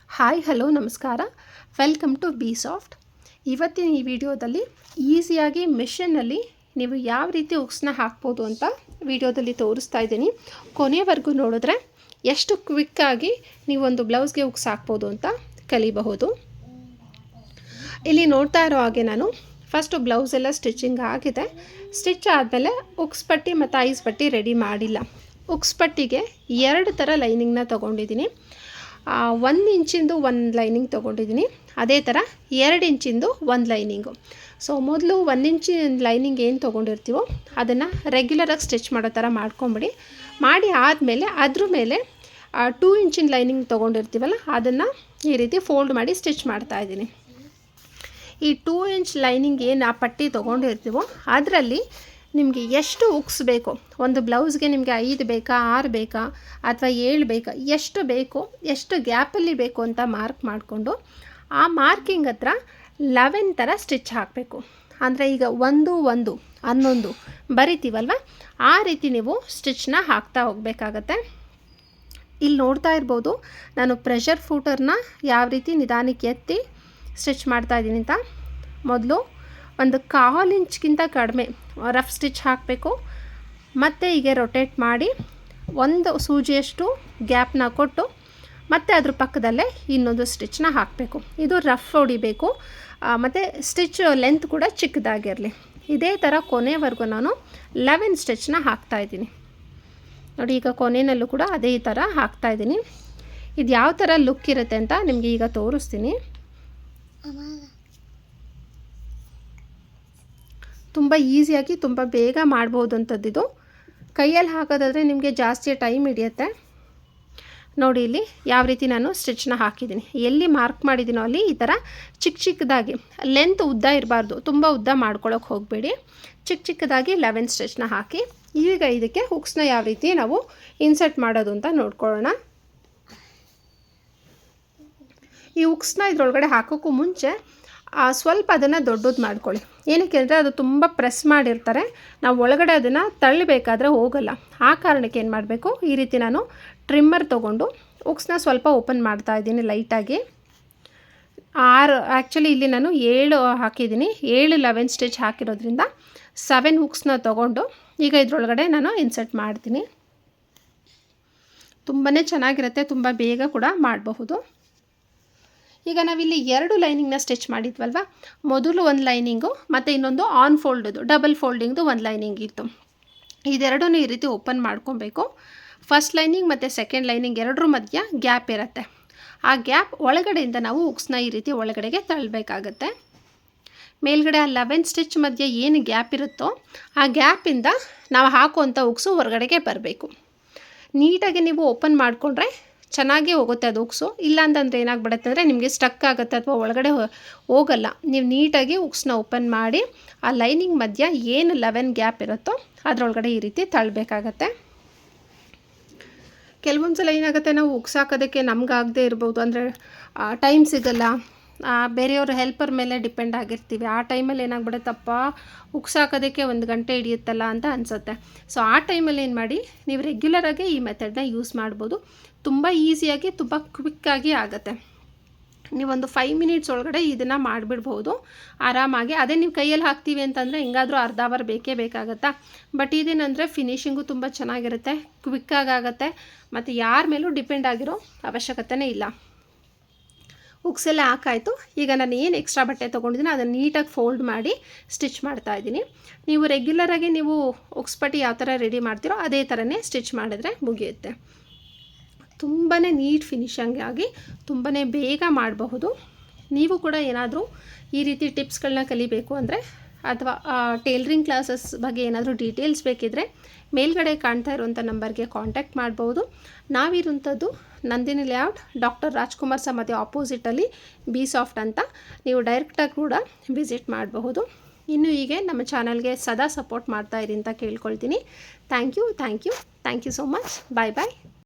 Hi hello ನಮಸ್ಕಾರ, welcome to B soft. ಇವತ್ತಿನ ಈ ವಿಡಿಯೋದಲ್ಲಿ ಈಸಿಯಾಗಿ ಮಿಷನ್ನಲ್ಲಿ ನೀವು ಯಾವ ರೀತಿ ಹುಕ್ಸ್ನ ಹಾಕ್ಬೋದು ಅಂತ ವಿಡಿಯೋದಲ್ಲಿ ತೋರಿಸ್ತಾ ಇದ್ದೀನಿ. ಕೊನೆವರೆಗೂ ನೋಡಿದ್ರೆ ಎಷ್ಟು ಕ್ವಿಕ್ಕಾಗಿ ನೀವೊಂದು ಬ್ಲೌಸ್ಗೆ ಹುಕ್ಸ್ ಹಾಕ್ಬೋದು ಅಂತ ಕಲಿಬಹುದು. ಇಲ್ಲಿ ನೋಡ್ತಾ ಇರೋ ಹಾಗೆ ನಾನು ಫಸ್ಟು ಬ್ಲೌಸ್ ಎಲ್ಲ ಸ್ಟಿಚಿಂಗ್ ಆಗಿದೆ. ಸ್ಟಿಚ್ ಆದಮೇಲೆ ಹುಕ್ಸ್ ಪಟ್ಟಿ ಮತ್ತು ಐಸ್ ಪಟ್ಟಿ ರೆಡಿ ಮಾಡಿಲ್ಲ. ಹುಕ್ಸ್ ಪಟ್ಟಿಗೆ 2 ಥರ ಲೈನಿಂಗ್ನ ತೊಗೊಂಡಿದ್ದೀನಿ. 1 ಇಂಚಿಂದು ಒಂದು ಲೈನಿಂಗ್ ತೊಗೊಂಡಿದ್ದೀನಿ, ಅದೇ ಥರ 2 ಇಂಚಿಂದು ಒಂದು ಲೈನಿಂಗು. ಸೊ ಮೊದಲು 1 ಇಂಚಿನ ಲೈನಿಂಗ್ ಏನು ತೊಗೊಂಡಿರ್ತೀವೋ ಅದನ್ನು ರೆಗ್ಯುಲರಾಗಿ ಸ್ಟಿಚ್ ಮಾಡೋ ಥರ ಮಾಡ್ಕೊಂಬಿಡಿ. ಮಾಡಿ ಆದಮೇಲೆ ಅದ್ರ ಮೇಲೆ 2 ಇಂಚಿನ ಲೈನಿಂಗ್ ತೊಗೊಂಡಿರ್ತೀವಲ್ಲ ಅದನ್ನು ಈ ರೀತಿ ಫೋಲ್ಡ್ ಮಾಡಿ ಸ್ಟಿಚ್ ಮಾಡ್ತಾಯಿದ್ದೀನಿ. ಈ 2 ಇಂಚ್ ಲೈನಿಂಗ್ ಏನು ಆ ಪಟ್ಟಿ ತೊಗೊಂಡಿರ್ತೀವೋ ಅದರಲ್ಲಿ ನಿಮಗೆ ಎಷ್ಟು ಹುಕ್ಸ್ ಬೇಕು, ಒಂದು ಬ್ಲೌಸ್ಗೆ ನಿಮಗೆ 5 ಬೇಕಾ 6 ಬೇಕಾ ಅಥವಾ 7 ಬೇಕಾ, ಎಷ್ಟು ಬೇಕು, ಎಷ್ಟು ಗ್ಯಾಪಲ್ಲಿ ಬೇಕು ಅಂತ ಮಾರ್ಕ್ ಮಾಡಿಕೊಂಡು ಆ ಮಾರ್ಕಿಂಗ್ ಹತ್ರ 11 ಥರ ಸ್ಟಿಚ್ ಹಾಕಬೇಕು. ಅಂದರೆ ಈಗ 1 1 11 ಬರಿತೀವಲ್ವ, ಆ ರೀತಿ ನೀವು ಸ್ಟಿಚ್ನ ಹಾಕ್ತಾ ಹೋಗಬೇಕಾಗತ್ತೆ. ಇಲ್ಲಿ ನೋಡ್ತಾ ಇರ್ಬೋದು ನಾನು ಪ್ರೆಷರ್ ಫೂಟರ್ನ ಯಾವ ರೀತಿ ನಿಧಾನಕ್ಕೆ ಎತ್ತಿ ಸ್ಟಿಚ್ ಮಾಡ್ತಾಯಿದ್ದೀನಿ ಅಂತ. ಮೊದಲು 1/4 ಇಂಚ್ಗಿಂತ ಕಡಿಮೆ ರಫ್ ಸ್ಟಿಚ್ ಹಾಕಬೇಕು. ಮತ್ತು ಹೀಗೆ ರೊಟೇಟ್ ಮಾಡಿ 1 ಸೂಜಿಯಷ್ಟು ಗ್ಯಾಪ್ನ ಕೊಟ್ಟು ಮತ್ತು ಅದ್ರ ಪಕ್ಕದಲ್ಲೇ ಇನ್ನೊಂದು ಸ್ಟಿಚ್ನ ಹಾಕಬೇಕು. ಇದು ರಫ್ ಹೊಡಿಬೇಕು ಮತ್ತು ಸ್ಟಿಚ್ ಲೆಂತ್ ಕೂಡ ಚಿಕ್ಕದಾಗಿರಲಿ. ಇದೇ ಥರ ಕೊನೆವರೆಗೂ ನಾನು 11 ಸ್ಟಿಚ್ನ ಹಾಕ್ತಾಯಿದ್ದೀನಿ. ನೋಡಿ, ಈಗ ಕೊನೆಯಲ್ಲೂ ಕೂಡ ಅದೇ ಥರ ಹಾಕ್ತಾಯಿದ್ದೀನಿ. ಇದು ಯಾವ ಥರ ಲುಕ್ ಇರುತ್ತೆ ಅಂತ ನಿಮಗೆ ಈಗ ತೋರಿಸ್ತೀನಿ. ತುಂಬ ಈಸಿಯಾಗಿ ತುಂಬ ಬೇಗ ಮಾಡ್ಬೋದು ಅಂಥದ್ದಿದು. ಕೈಯಲ್ಲಿ ಹಾಕೋದಾದರೆ ನಿಮಗೆ ಜಾಸ್ತಿ ಟೈಮ್ ಹಿಡಿಯುತ್ತೆ. ನೋಡಿ ಇಲ್ಲಿ ಯಾವ ರೀತಿ ನಾನು ಸ್ಟಿಚ್ನ ಹಾಕಿದ್ದೀನಿ. ಎಲ್ಲಿ ಮಾರ್ಕ್ ಮಾಡಿದ್ದೀನೋ ಅಲ್ಲಿ ಈ ಥರ ಚಿಕ್ಕದಾಗಿ, ಲೆಂತ್ ಉದ್ದ ಇರಬಾರ್ದು, ತುಂಬ ಉದ್ದ ಮಾಡ್ಕೊಳ್ಳೋಕೆ ಹೋಗಬೇಡಿ. ಚಿಕ್ಕದಾಗಿ 11 ಸ್ಟಿಚ್ನ ಹಾಕಿ ಈಗ ಇದಕ್ಕೆ ಹುಕ್ಸ್ನ ಯಾವ ರೀತಿ ನಾವು ಇನ್ಸರ್ಟ್ ಮಾಡೋದು ಅಂತ ನೋಡ್ಕೊಳ್ಳೋಣ. ಈ ಹುಕ್ಸ್ನ ಇದರೊಳಗಡೆ ಹಾಕೋಕ್ಕೂ ಮುಂಚೆ ಸ್ವಲ್ಪ ಅದನ್ನು ದೊಡ್ಡದು ಮಾಡ್ಕೊಳ್ಳಿ. ಏನಕ್ಕೆ ಅಂದರೆ ಅದು ತುಂಬ ಪ್ರೆಸ್ ಮಾಡಿರ್ತಾರೆ, ನಾವು ಒಳಗಡೆ ಅದನ್ನು ತಳ್ಳಬೇಕಾದ್ರೆ ಹೋಗಲ್ಲ. ಆ ಕಾರಣಕ್ಕೆ ಏನು ಮಾಡಬೇಕು, ಈ ರೀತಿ ನಾನು ಟ್ರಿಮ್ಮರ್ ತೊಗೊಂಡು ಹುಕ್ಸ್ನ ಸ್ವಲ್ಪ ಓಪನ್ ಮಾಡ್ತಾಯಿದ್ದೀನಿ ಲೈಟಾಗಿ. 6 ಆ್ಯಕ್ಚುಲಿ ಇಲ್ಲಿ ನಾನು 7 ಹಾಕಿದ್ದೀನಿ. 7 11 ಸ್ಟಿಚ್ ಹಾಕಿರೋದ್ರಿಂದ 7 ಹುಕ್ಸ್ನ ತೊಗೊಂಡು ಈಗ ಇದರೊಳಗಡೆ ನಾನು ಇನ್ಸರ್ಟ್ ಮಾಡ್ತೀನಿ. ತುಂಬಾ ಚೆನ್ನಾಗಿರುತ್ತೆ, ತುಂಬ ಬೇಗ ಕೂಡ ಮಾಡಬಹುದು. ಈಗ ನಾವಿಲ್ಲಿ 2 ಲೈನಿಂಗ್ನ ಸ್ಟಿಚ್ ಮಾಡಿದ್ವಲ್ವ, ಮೊದಲು ಒಂದು ಲೈನಿಂಗು ಮತ್ತು ಇನ್ನೊಂದು ಆನ್ ಫೋಲ್ಡದು ಡಬಲ್ ಫೋಲ್ಡಿಂಗ್ದು ಒಂದು ಲೈನಿಂಗ್ ಇತ್ತು. ಇದೆರಡೂ ಈ ರೀತಿ ಓಪನ್ ಮಾಡ್ಕೊಬೇಕು. ಫಸ್ಟ್ ಲೈನಿಂಗ್ ಮತ್ತು ಸೆಕೆಂಡ್ ಲೈನಿಂಗ್ ಎರಡರ ಮಧ್ಯ ಗ್ಯಾಪ್ ಇರುತ್ತೆ. ಆ ಗ್ಯಾಪ್ ಒಳಗಡೆಯಿಂದ ನಾವು ಹುಕ್ಸ್ನ ಈ ರೀತಿ ಒಳಗಡೆಗೆ ತಳ್ಳಬೇಕಾಗತ್ತೆ. ಮೇಲ್ಗಡೆ ಆ 11 ಸ್ಟಿಚ್ ಮಧ್ಯೆ ಏನು ಗ್ಯಾಪ್ ಇರುತ್ತೋ ಆ ಗ್ಯಾಪಿಂದ ನಾವು ಹಾಕುವಂಥ ಹುಕ್ಸು ಹೊರಗಡೆಗೆ ಬರಬೇಕು. ನೀಟಾಗಿ ನೀವು ಓಪನ್ ಮಾಡಿಕೊಂಡ್ರೆ ಚೆನ್ನಾಗೇ ಹೋಗುತ್ತೆ ಅದು ಹುಕ್ಸು. ಇಲ್ಲ ಅಂತಂದರೆ ಏನಾಗ್ಬಿಡುತ್ತೆ ಅಂದರೆ ನಿಮಗೆ ಸ್ಟಕ್ ಆಗುತ್ತೆ ಅಥವಾ ಒಳಗಡೆ ಹೋಗಲ್ಲ. ನೀವು ನೀಟಾಗಿ ಹುಕ್ಸ್ನ ಓಪನ್ ಮಾಡಿ ಆ ಲೈನಿಂಗ್ ಮಧ್ಯ ಏನು 11 ಗ್ಯಾಪ್ ಇರುತ್ತೋ ಅದರೊಳಗಡೆ ಈ ರೀತಿ ತಳ್ಳಬೇಕಾಗತ್ತೆ. ಕೆಲವೊಂದು ಸಲ ಏನಾಗುತ್ತೆ, ನಾವು ಹುಕ್ಸ್ ಹಾಕೋದಕ್ಕೆ ನಮಗಾಗದೇ ಇರ್ಬೋದು, ಅಂದರೆ ಟೈಮ್ ಸಿಗಲ್ಲ, ಬೇರೆಯವ್ರ ಹೆಲ್ಪರ್ ಮೇಲೆ ಡಿಪೆಂಡ್ ಆಗಿರ್ತೀವಿ. ಆ ಟೈಮಲ್ಲಿ ಏನಾಗ್ಬಿಡುತ್ತಪ್ಪ, ಹುಕ್ಸ್ ಹಾಕೋದಕ್ಕೆ 1 ಗಂಟೆ ಹಿಡಿಯುತ್ತಲ್ಲ ಅಂತ ಅನಿಸುತ್ತೆ. ಸೊ ಆ ಟೈಮಲ್ಲಿ ಏನು ಮಾಡಿ, ನೀವು ರೆಗ್ಯುಲರಾಗಿ ಈ ಮೆಥಡ್ನ ಯೂಸ್ ಮಾಡ್ಬೋದು. ತುಂಬ ಈಸಿಯಾಗಿ ತುಂಬ ಕ್ವಿಕ್ಕಾಗಿ ಆಗುತ್ತೆ. ನೀವೊಂದು 5 ಮಿನಿಟ್ಸ್ ಒಳಗಡೆ ಇದನ್ನು ಮಾಡಿಬಿಡ್ಬೋದು ಆರಾಮಾಗಿ. ಅದೇ ನೀವು ಕೈಯಲ್ಲಿ ಹಾಕ್ತೀವಿ ಅಂತಂದರೆ ಹೆಂಗಾದರೂ ಅರ್ಧ ಅವರ್ ಬೇಕೇ ಬೇಕಾಗತ್ತಾ. ಬಟ್ ಇದೇನಂದರೆ ಫಿನಿಶಿಂಗು ತುಂಬ ಚೆನ್ನಾಗಿರುತ್ತೆ, ಕ್ವಿಕ್ಕಾಗಿ ಆಗುತ್ತೆ ಮತ್ತು ಯಾರ ಮೇಲೂ ಡಿಪೆಂಡ್ ಆಗಿರೋ ಅವಶ್ಯಕತೆಯೇ ಇಲ್ಲ. ಹುಕ್ಸ್ ಎಲ್ಲ ಹಾಕಾಯಿತು. ಈಗ ನಾನು ಏನು ಎಕ್ಸ್ಟ್ರಾ ಬಟ್ಟೆ ತೊಗೊಂಡಿದ್ದೀನಿ ಅದನ್ನು ನೀಟಾಗಿ ಫೋಲ್ಡ್ ಮಾಡಿ ಸ್ಟಿಚ್ ಮಾಡ್ತಾಯಿದ್ದೀನಿ. ನೀವು ರೆಗ್ಯುಲರಾಗಿ ನೀವು ಹುಕ್ಸ್ ಪಟ್ಟಿ ಯಾವ ಥರ ರೆಡಿ ಮಾಡ್ತೀರೋ ಅದೇ ಥರನೇ ಸ್ಟಿಚ್ ಮಾಡಿದ್ರೆ ಮುಗಿಯುತ್ತೆ. ತುಂಬಾ ನೀಟ್ ಫಿನಿಶಿಂಗ್ ಆಗಿ ತುಂಬಾ ಬೇಗ ಮಾಡಬಹುದು. ನೀವು ಕೂಡ ಏನಾದರೂ ಈ ರೀತಿ ಟಿಪ್ಸ್ಗಳನ್ನ ಕಲಿಬೇಕು ಅಂದರೆ ಅಥವಾ ಟೇಲರಿಂಗ್ ಕ್ಲಾಸಸ್ ಬಗ್ಗೆ ಏನಾದರೂ ಡೀಟೇಲ್ಸ್ ಬೇಕಿದ್ದರೆ ಮೇಲ್ಗಡೆ ಕಾಣ್ತಾ ಇರುವಂಥ ನಂಬರ್ಗೆ ಕಾಂಟ್ಯಾಕ್ಟ್ ಮಾಡ್ಬೋದು. ನಾವಿರುವಂಥದ್ದು ನಂದಿನಿ ಲೇಔಟ್, ಡಾಕ್ಟರ್ ರಾಜ್ಕುಮಾರ್ ಸಮಾಧಿ ಆಪೋಸಿಟಲ್ಲಿ ಬಿ ಸಾಫ್ಟ್ ಅಂತ. ನೀವು ಡೈರೆಕ್ಟಾಗಿ ಕೂಡ ವಿಸಿಟ್ ಮಾಡಬಹುದು. ಇನ್ನು ಹೀಗೆ ನಮ್ಮ ಚಾನಲ್ಗೆ ಸದಾ ಸಪೋರ್ಟ್ ಮಾಡ್ತಾಯಿರಿ ಅಂತ ಕೇಳ್ಕೊಳ್ತೀನಿ. Thank you so much. Bye.